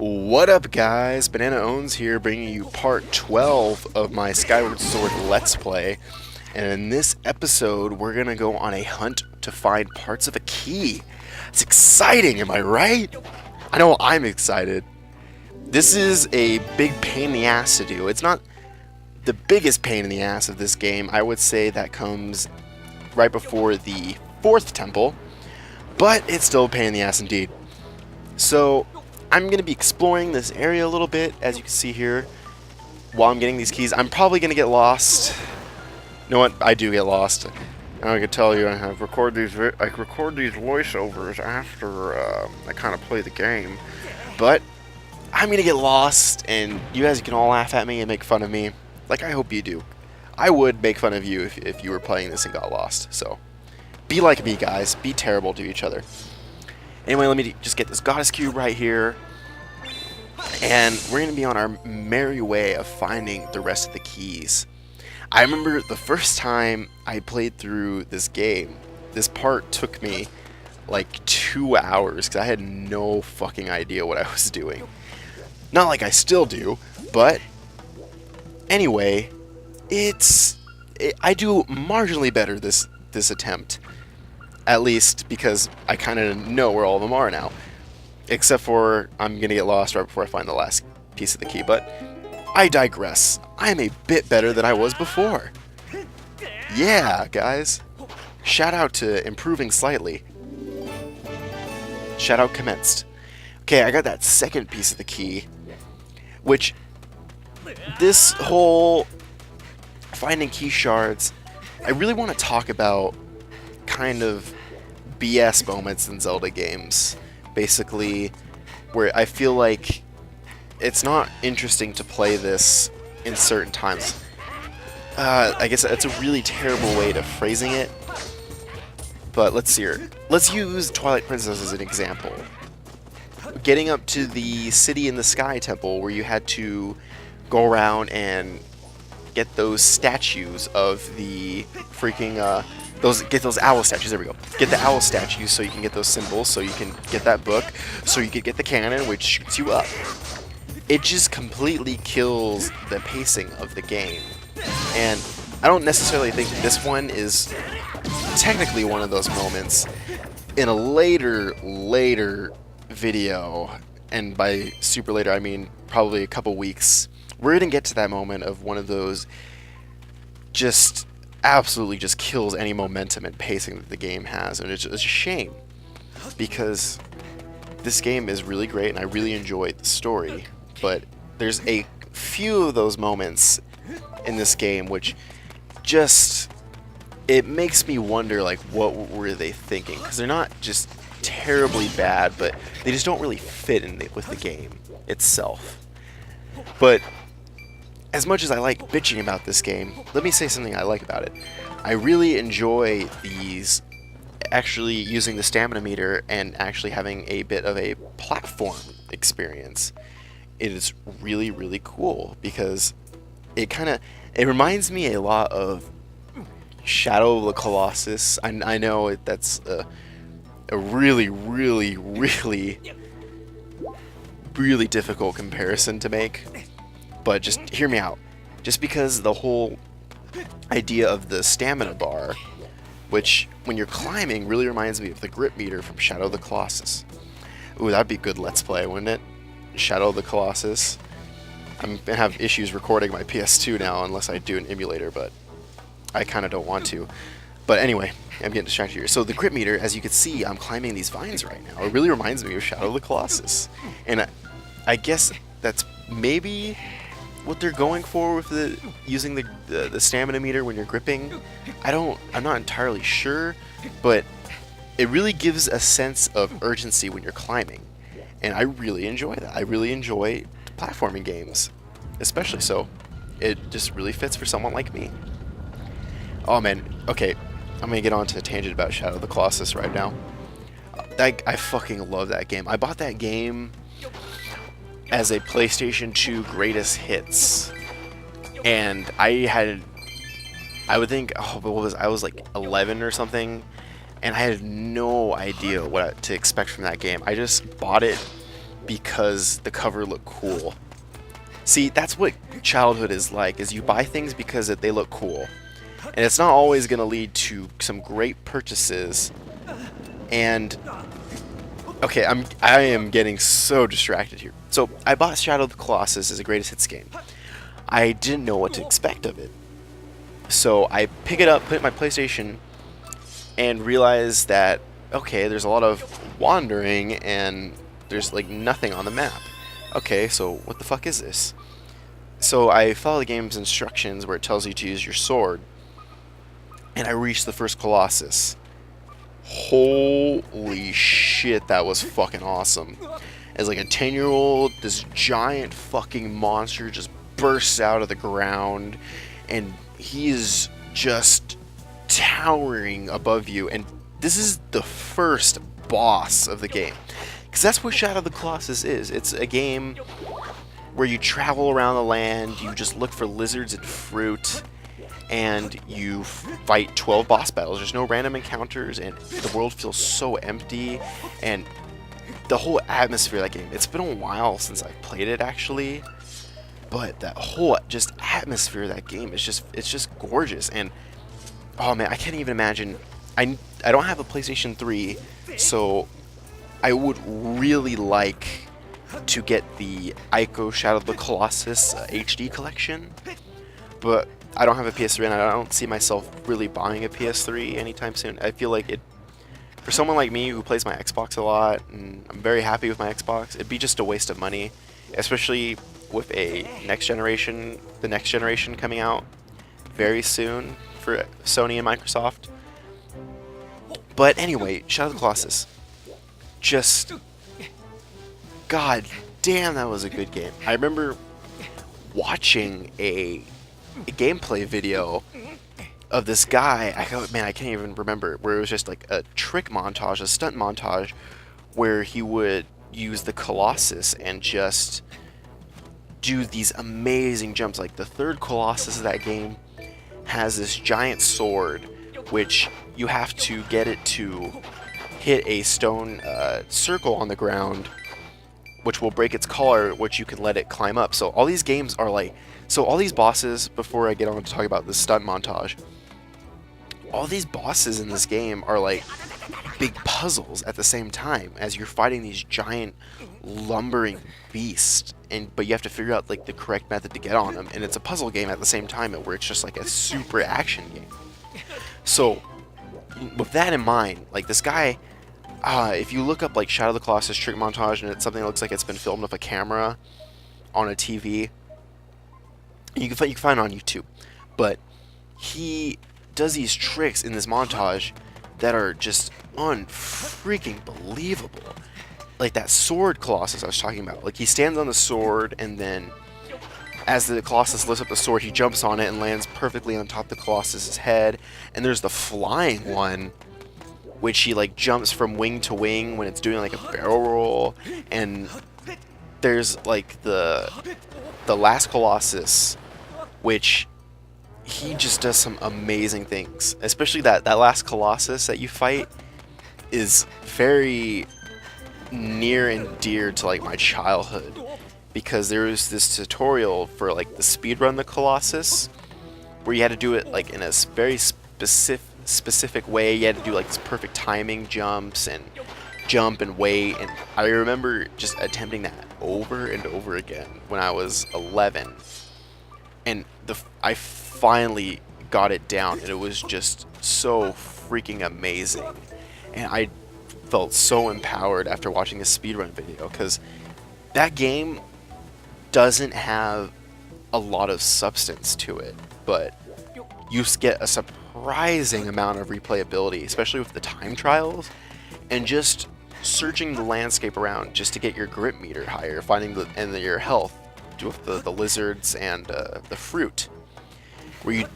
What up, guys? Banana Owns here, bringing you part 12 of my Skyward Sword Let's Play. And in this episode, we're gonna go on a hunt to find parts of a key. It's exciting, am I right? I know I'm excited. This is a big pain in the ass to do. It's not the biggest pain in the ass of this game. I would say that comes right before the 4th temple, but it's still a pain in the ass indeed. So I'm going to be exploring this area a little bit, as you can see here, while I'm getting these keys. I'm probably going to get lost. You know what? I do get lost. And I can tell you, I record these voiceovers after I kind of play the game. But I'm going to get lost, and you guys can all laugh at me and make fun of me, like I hope you do. I would make fun of you if you were playing this and got lost. So be like me, guys. Be terrible to each other. Anyway, let me just get this goddess cube right here, and we're going to be on our merry way of finding the rest of the keys. I remember the first time I played through this game, this part took me like 2 hours because I had no fucking idea what I was doing. Not like I still do, but anyway, I do marginally better this attempt. At least because I kind of know where all of them are now. Except for I'm going to get lost right before I find the last piece of the key. But I digress. I'm a bit better than I was before. Yeah, guys. Shout out to improving slightly. Shout out commenced. Okay, I got that second piece of the key. Which, this whole finding key shards, I really want to talk about kind of BS moments in Zelda games, basically, where I feel like it's not interesting to play this in certain times. I guess that's a really terrible way of phrasing it, but let's see here. Let's use Twilight Princess as an example. Getting up to the City in the Sky Temple, where you had to go around and get those statues of the freaking get those owl statues. There we go. Get the owl statues so you can get those symbols, so you can get that book, so you can get the cannon, which shoots you up. It just completely kills the pacing of the game. And I don't necessarily think this one is technically one of those moments. In a later video, and by super later I mean probably a couple weeks, we're going to get to that moment of one of those just absolutely just kills any momentum and pacing that the game has, and it's a shame because this game is really great and I really enjoyed the story, but there's a few of those moments in this game which just, it makes me wonder, like, what were they thinking, because they're not just terribly bad, but they just don't really fit in with the game itself. But as much as I like bitching about this game, let me say something I like about it. I really enjoy these, actually using the stamina meter and actually having a bit of a platform experience. It is really, really cool because it reminds me a lot of Shadow of the Colossus. I know that's a really, really, really, really difficult comparison to make. But just hear me out. Just because the whole idea of the stamina bar, which when you're climbing really reminds me of the grip meter from Shadow of the Colossus. Ooh, that'd be good Let's Play, wouldn't it? Shadow of the Colossus. I'm gonna have issues recording my PS2 now unless I do an emulator, but I kind of don't want to. But anyway, I'm getting distracted here. So the grip meter, as you can see, I'm climbing these vines right now. It really reminds me of Shadow of the Colossus. And I guess that's maybe what they're going for with using the stamina meter when you're gripping. I'm not entirely sure, but it really gives a sense of urgency when you're climbing, and I really enjoy that. I really enjoy platforming games, especially so. It just really fits for someone like me. Oh man, okay, I'm gonna get on to a tangent about Shadow of the Colossus right now. I fucking love that game. I bought that game as a PlayStation 2 greatest hits, and I would think, I was like 11 or something, and I had no idea what to expect from that game. I just bought it because the cover looked cool. See, that's what childhood is like, is you buy things because they look cool. And it's not always going to lead to some great purchases. And okay, I am getting so distracted here. So, I bought Shadow of the Colossus as a greatest hits game. I didn't know what to expect of it. So, I pick it up, put it in my PlayStation, and realize that, okay, there's a lot of wandering and there's like nothing on the map. Okay, so what the fuck is this? So I follow the game's instructions where it tells you to use your sword, and I reached the first Colossus. Holy shit, that was fucking awesome. As like a 10-year-old, this giant fucking monster just bursts out of the ground, and he is just towering above you, and this is the first boss of the game. Because that's what Shadow of the Colossus is. It's a game where you travel around the land, you just look for lizards and fruit, and you fight 12 boss battles. There's no random encounters, and the world feels so empty, and the whole atmosphere of that game. It's been a while since I played it, actually, but that whole just atmosphere of that game is it's just gorgeous. And oh man, I can't even imagine. I don't have a PlayStation 3, so I would really like to get the Ico Shadow of the Colossus HD collection, but I don't have a PS3, and I don't see myself really buying a PS3 anytime soon. I feel like for someone like me who plays my Xbox a lot, and I'm very happy with my Xbox, it'd be just a waste of money, especially with the next generation coming out very soon for Sony and Microsoft. But anyway, Shadow of the Colossus. Just, god damn, that was a good game. I remember watching a gameplay video of this guy. I can't even remember, where it was just like a trick montage, a stunt montage, where he would use the Colossus and just do these amazing jumps. Like the third Colossus of that game has this giant sword, which you have to get it to hit a stone circle on the ground, which will break its collar, which you can let it climb up. So all these games are like, so all these bosses, before I get on to talk about the stunt montage, all these bosses in this game are like big puzzles at the same time as you're fighting these giant lumbering beasts, but you have to figure out like the correct method to get on them, and it's a puzzle game at the same time, where it's just like a super action game. So with that in mind, like this guy, if you look up like Shadow of the Colossus trick montage, and it's something that looks like it's been filmed with a camera on a TV, you can find it on YouTube. But he does these tricks in this montage that are just unfreaking believable. Like that sword Colossus I was talking about. Like he stands on the sword, and then as the Colossus lifts up the sword, he jumps on it and lands perfectly on top of the Colossus's head. And there's the flying one, which he like jumps from wing to wing when it's doing like a barrel roll. And there's like the last Colossus, which he just does some amazing things. Especially that last Colossus that you fight is very near and dear to like my childhood, because there was this tutorial for like the speedrun the Colossus, where you had to do it like in a very specific way. You had to do like this perfect timing jumps and jump and wait, and I remember just attempting that over and over again when I was 11, and I finally got it down, and it was just so freaking amazing, and I felt so empowered after watching this speedrun video, because that game doesn't have a lot of substance to it, but you get a surprising amount of replayability, especially with the time trials, and just searching the landscape around just to get your grit meter higher, finding your health with the lizards and the fruit.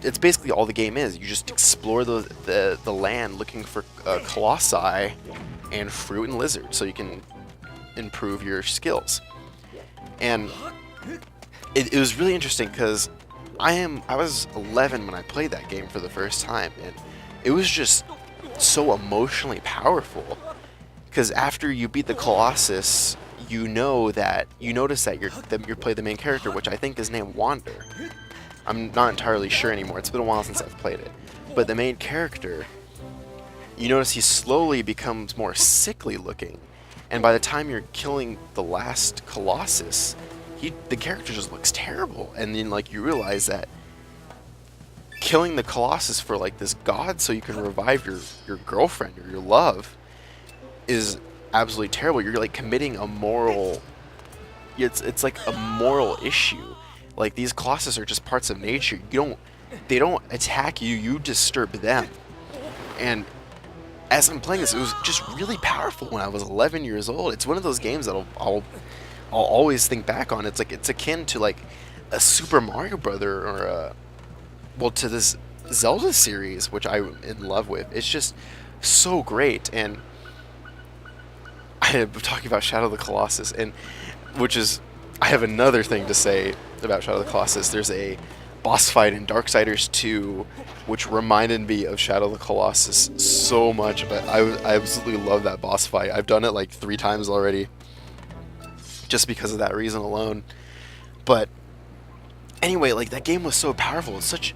It's basically all the game is. You just explore the land looking for colossi and fruit and lizards, so you can improve your skills. And it was really interesting, because I was 11 when I played that game for the first time, and it was just so emotionally powerful. Because after you beat the Colossus, you know that you notice that you're playing the main character, which I think is named Wander. I'm not entirely sure anymore. It's been a while since I've played it. But the main character, you notice he slowly becomes more sickly looking. And by the time you're killing the last Colossus, the character just looks terrible. And then like you realize that killing the Colossus for like this god so you can revive your girlfriend or your love is absolutely terrible. You're like committing a moral, it's like a moral issue. Like these Colossus are just parts of nature. They don't attack you, you disturb them. And as I'm playing this, it was just really powerful when I was 11 years old. It's one of those games that I'll always think back on. It's like it's akin to like a Super Mario Brother or to this Zelda series, which I'm in love with. It's just so great. And I'm talking about Shadow of the Colossus, and I have another thing to say about Shadow of the Colossus. There's a boss fight in Darksiders 2 which reminded me of Shadow of the Colossus so much, but I absolutely love that boss fight. I've done it like 3 times already just because of that reason alone. But anyway, like that game was so powerful. It's such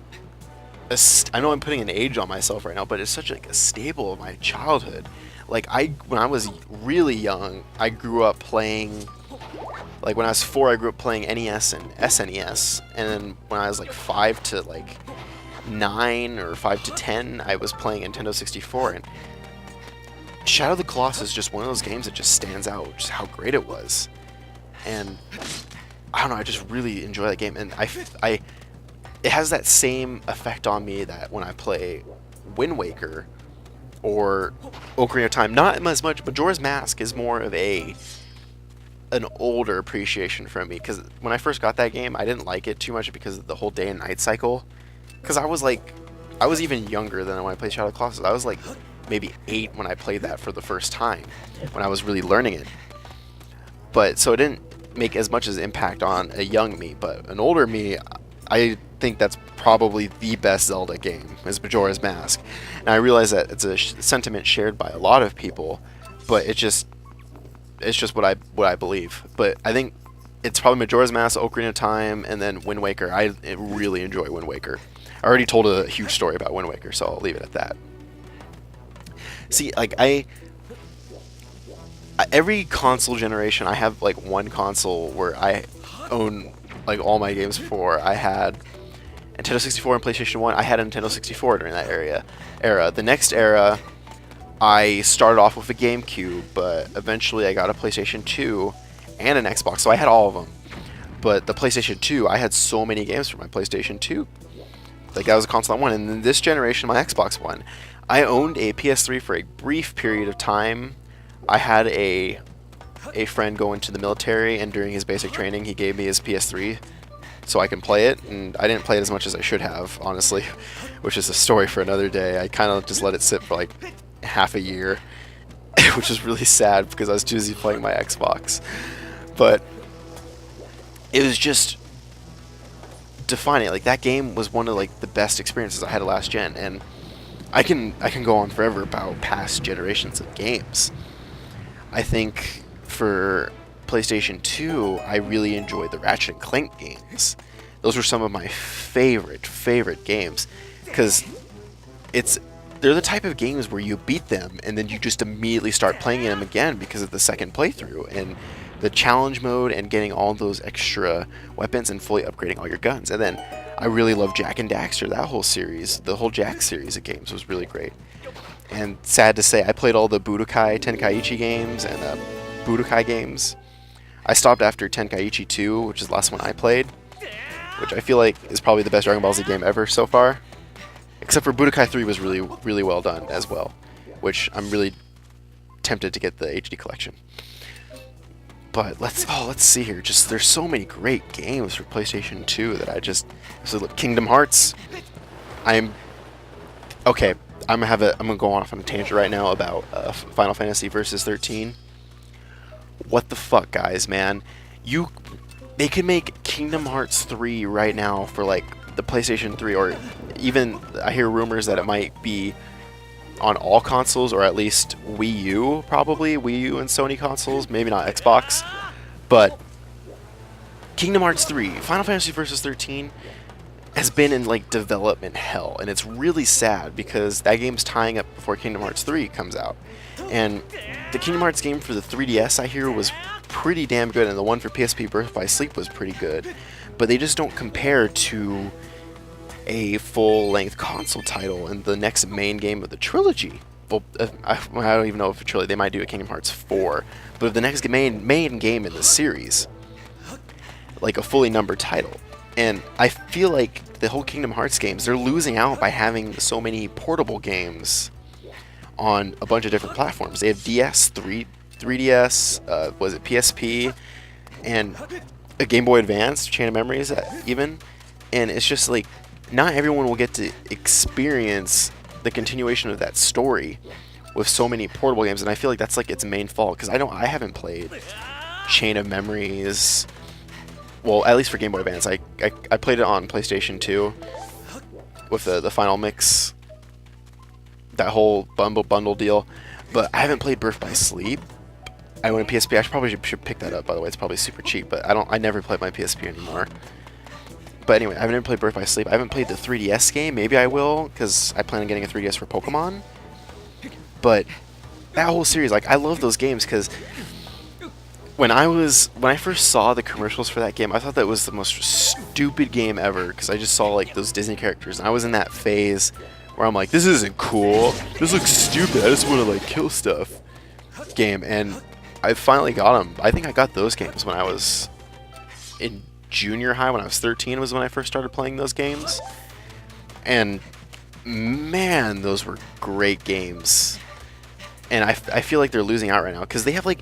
I know I'm putting an age on myself right now, but it's such like a staple of my childhood. Like when I was really young, I grew up playing, like when I was 4, I grew up playing NES and SNES, and then when I was like 5 to like 9 or 5 to 10, I was playing Nintendo 64. And Shadow of the Colossus is just one of those games that just stands out, just how great it was. And I don't know, I just really enjoy that game, and it has that same effect on me that when I play Wind Waker or Ocarina of Time. Not as much. Majora's Mask is more of an older appreciation from me, because when I first got that game, I didn't like it too much because of the whole day and night cycle. Because I was even younger than when I played Shadow of the Colossus. I was like maybe 8 when I played that for the first time, when I was really learning it. But so it didn't make as much as impact on a young me, but an older me, I think that's probably the best Zelda game, is Majora's Mask. And I realize that it's a sentiment shared by a lot of people, but it's just what I believe. But I think it's probably Majora's Mask, Ocarina of Time, and then Wind Waker. I really enjoy Wind Waker. I already told a huge story about Wind Waker, so I'll leave it at that. See, like every console generation, I have like one console where I own like all my games for. I had Nintendo 64 and PlayStation 1. I had a Nintendo 64 during that era. The next era, I started off with a GameCube, but eventually I got a PlayStation 2 and an Xbox, so I had all of them. But the PlayStation 2, I had so many games for my PlayStation 2. Like, that was a console I won. And then this generation, my Xbox One, I owned a PS3 for a brief period of time. I had a friend go into the military, and during his basic training, he gave me his PS3 so I can play it, and I didn't play it as much as I should have, honestly, which is a story for another day. I kind of just let it sit for like half a year, which is really sad because I was too busy playing my Xbox. But it was just defining. Like, that game was one of like the best experiences I had last gen, and I can go on forever about past generations of games. I think for PlayStation 2, I really enjoyed the Ratchet and Clank games. Those were some of my favorite games, because they're the type of games where you beat them and then you just immediately start playing them again because of the second playthrough and the challenge mode and getting all those extra weapons and fully upgrading all your guns. And then I really love Jak and Daxter. That whole series, the whole Jak series of games was really great. And sad to say, I played all the Budokai Tenkaichi games and Budokai games. I stopped after Tenkaichi 2, which is the last one I played, which I feel like is probably the best Dragon Ball Z game ever so far. Except for Budokai 3 was really well done as well, which I'm really tempted to get the HD collection. But let's see here. Just there's so many great games for PlayStation 2 that I just Kingdom Hearts. I'm gonna go off on a tangent right now about Final Fantasy Versus 13. What the fuck, guys, man? They could make Kingdom Hearts 3 right now for like the PlayStation 3, or even I hear rumors that it might be on all consoles, or at least Wii U, probably Wii U and Sony consoles, maybe not Xbox. But Kingdom Hearts 3, Final Fantasy Versus 13 has been in like development hell, and it's really sad because that game's tying up before Kingdom Hearts 3 comes out. And the Kingdom Hearts game for the 3DS, I hear, was pretty damn good, and the one for PSP Birth by Sleep was pretty good. But they just don't compare to a full-length console title and the next main game of the trilogy. Well, I don't even know if a trilogy. They might do a Kingdom Hearts 4, but the next main game in the series, like a fully numbered title. And I feel like the whole Kingdom Hearts games, they're losing out by having so many portable games on a bunch of different platforms. They have DS, 3DS, was it PSP, and a Game Boy Advance, Chain of Memories even. And it's just like, not everyone will get to experience the continuation of that story with so many portable games, and I feel like that's like its main fault, because I haven't played Chain of Memories. Well, at least for Game Boy Advance, I played it on PlayStation 2 with the Final Mix, that whole bundle deal, but I haven't played Birth by Sleep. I own a PSP. I probably should pick that up, by the way. It's probably super cheap, but I never play my PSP anymore. But anyway, I've never played Birth by Sleep. I haven't played the 3DS game. Maybe I will, because I plan on getting a 3DS for Pokemon. But that whole series, like, I love those games, because when I first saw the commercials for that game, I thought that was the most stupid game ever, because I just saw like those Disney characters, and I was in that phase where I'm like, this isn't cool, this looks stupid, I just want to like kill stuff game. And I finally got them. I think I got those games when I was in junior high. When I was 13 was when I first started playing those games, and man, those were great games. And I feel like they're losing out right now, because they have like,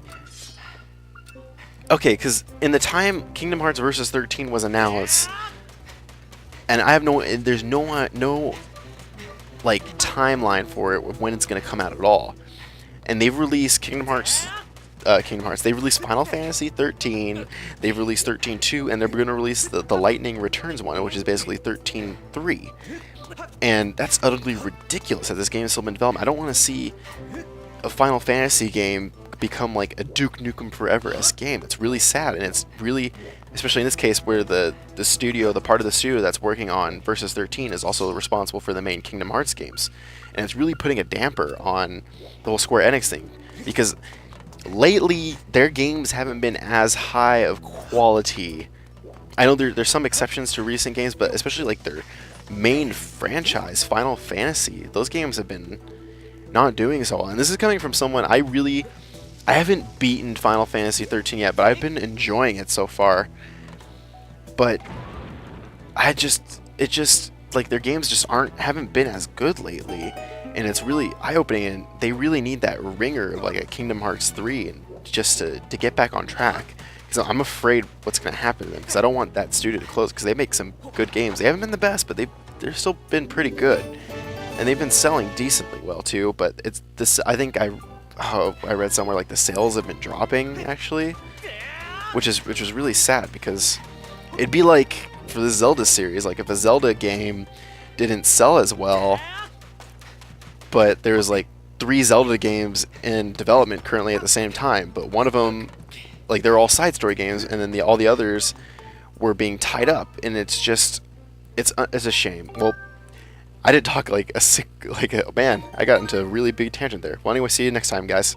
okay, because in the time Kingdom Hearts Versus 13 was announced, and I have there's no like timeline for it when it's going to come out at all. And they've released Kingdom Hearts. They've released Final Fantasy 13. They've released 13.2, and they're going to release the Lightning Returns one, which is basically 13.3. And that's utterly ridiculous that this game is still in development. I don't want to see a Final Fantasy game become like a Duke Nukem Forever-esque game. It's really sad, and it's really, especially in this case where the part of the studio that's working on Versus 13 is also responsible for the main Kingdom Hearts games. And it's really putting a damper on the whole Square Enix thing, because lately their games haven't been as high of quality. I know there's some exceptions to recent games, but especially like their main franchise, Final Fantasy, those games have been not doing so well. And this is coming from someone I haven't beaten Final Fantasy 13 yet, but I've been enjoying it so far. But it just like their games just haven't been as good lately, and it's really eye-opening, and they really need that ringer of like a Kingdom Hearts 3 and just to get back on track. Because I'm afraid what's going to happen to them, because I don't want that studio to close, because they make some good games. They haven't been the best, but they're still been pretty good, and they've been selling decently well too. But it's this, I think I read somewhere like the sales have been dropping actually, which was really sad, because it'd be like for the Zelda series, like if a Zelda game didn't sell as well, but there's like 3 Zelda games in development currently at the same time, but one of them, like they're all side story games, and then all the others were being tied up, and it's a shame. Well, I did talk like man, I got into a really big tangent there. Well, anyway, see you next time, guys.